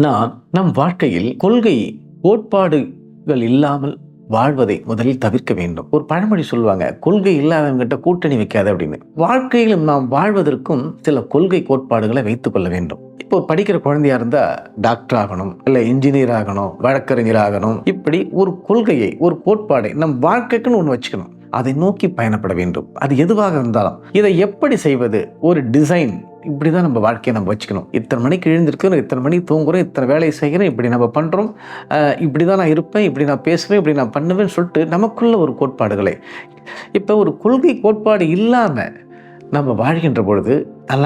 நம் வாழ்க்கையில் கொள்கை கோட்பாடுகள் இல்லாமல் வாழ்வதை முதலில் தவிர்க்க வேண்டும். ஒரு பழமொழி சொல்லுவாங்க, கொள்கை இல்லாதவங்கிட்ட கூட்டணி வைக்காத அப்படின்னு. வாழ்க்கையிலும் நாம் வாழ்வதற்கும் சில கொள்கை கோட்பாடுகளை வைத்துக் கொள்ள வேண்டும். இப்போ படிக்கிற குழந்தையா இருந்தா டாக்டர் ஆகணும், இல்லை இன்ஜினியர் ஆகணும், வழக்கறிஞர் ஆகணும். இப்படி ஒரு கொள்கையை, ஒரு கோட்பாடை நம் வாழ்க்கைக்குன்னு ஒன்று வச்சுக்கணும். அதை நோக்கி பயணப்பட வேண்டும். அது எதுவாக இருந்தாலும் இதை எப்படி செய்வது, ஒரு டிசைன், இப்படிதான் நம்ம வாழ்க்கையை நம்ம வச்சுக்கணும். இத்தனை மணிக்கு எழுந்திருக்கிறோம், இத்தனை மணிக்கு தூங்குறோம், இத்தனை வேலையை செய்கிறோம், இப்படி நம்ம பண்ணுறோம், இப்படி தான் நான் இருப்பேன், இப்படி நான் பேசுவேன், இப்படி நான் பண்ணுவேன்னு சொல்லிட்டு நமக்குள்ள ஒரு கோட்பாடுகளை. இப்போ ஒரு கொள்கை கோட்பாடு இல்லாமல் நம்ம வாழ்கின்ற பொழுது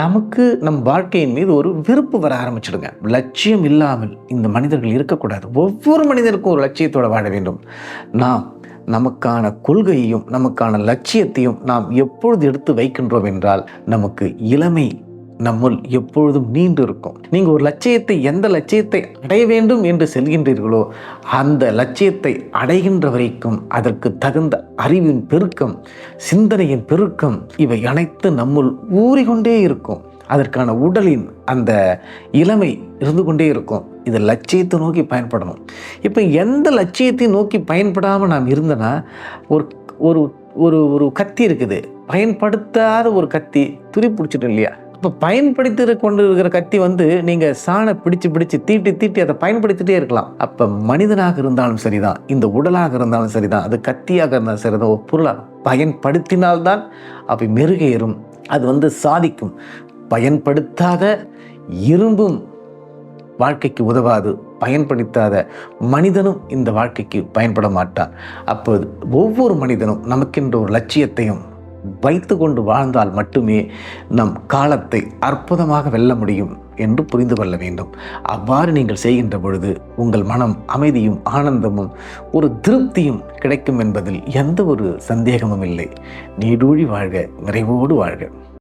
நமக்கு நம் வாழ்க்கையின் மீது ஒரு வெறுப்பு வர ஆரம்பிச்சிடுங்க. லட்சியம் இல்லாமல் இந்த மனிதர்கள் இருக்கக்கூடாது. ஒவ்வொரு மனிதருக்கும் ஒரு லட்சியத்தோடு வாழ வேண்டும். நமக்கான கொள்கையையும் நமக்கான லட்சியத்தையும் நாம் எப்பொழுது எடுத்து வைக்கின்றோம் என்றால் நமக்கு இளமை நம்முள் எப்பொழுதும் நீண்டு இருக்கும். நீங்கள் ஒரு லட்சியத்தை, எந்த லட்சியத்தை அடைய வேண்டும் என்று செல்கின்றீர்களோ அந்த லட்சியத்தை அடைகின்ற வரைக்கும் அதற்கு தகுந்த அறிவின் பெருக்கம், சிந்தனையின் பெருக்கம், இவை அனைத்து நம்முள் ஊறிக்கொண்டே இருக்கும். அதற்கான உடலின் அந்த இளமை இருந்து கொண்டே இருக்கும். இது லட்சியத்தை நோக்கி பயன்படணும். இப்போ எந்த லட்சியத்தையும் நோக்கி பயன்படாமல் நாம் இருந்தனா, ஒரு ஒரு ஒரு ஒரு கத்தி இருக்குது, பயன்படுத்தாத ஒரு கத்தி துரி பிடிச்சிட்டு இல்லையா? இப்போ பயன்படுத்தி கொண்டு இருக்கிற கத்தி நீங்கள் சாணை பிடிச்சு தீட்டி அதை பயன்படுத்திட்டே இருக்கலாம். அப்போ மனிதனாக இருந்தாலும் சரிதான், இந்த உடலாக இருந்தாலும் சரிதான், அது கத்தியாக இருந்தாலும் சரிதான், ஒரு பொருளாக பயன்படுத்தினால்தான் அவை மெருகேறும், அது சாதிக்கும். பயன்படுத்தாத இரும்பும் வாழ்க்கைக்கு உதவாது, பயன்படுத்தாத மனிதனும் இந்த வாழ்க்கைக்கு பயன்பட மாட்டான். அப்போது ஒவ்வொரு மனிதனும் நமக்கென்ற ஒரு லட்சியத்தையும் வைத்து கொண்டு வாழ்ந்தால் மட்டுமே நம் காலத்தை அற்புதமாக வெல்ல முடியும் என்று புரிந்து கொள்ள வேண்டும். அவ்வாறு நீங்கள் செய்கின்ற பொழுது உங்கள் மனம் அமைதியும் ஆனந்தமும் ஒரு திருப்தியும் கிடைக்கும் என்பதில் எந்த ஒரு சந்தேகமும் இல்லை. நீடூழி வாழ்க, நிறைவோடு வாழ்க.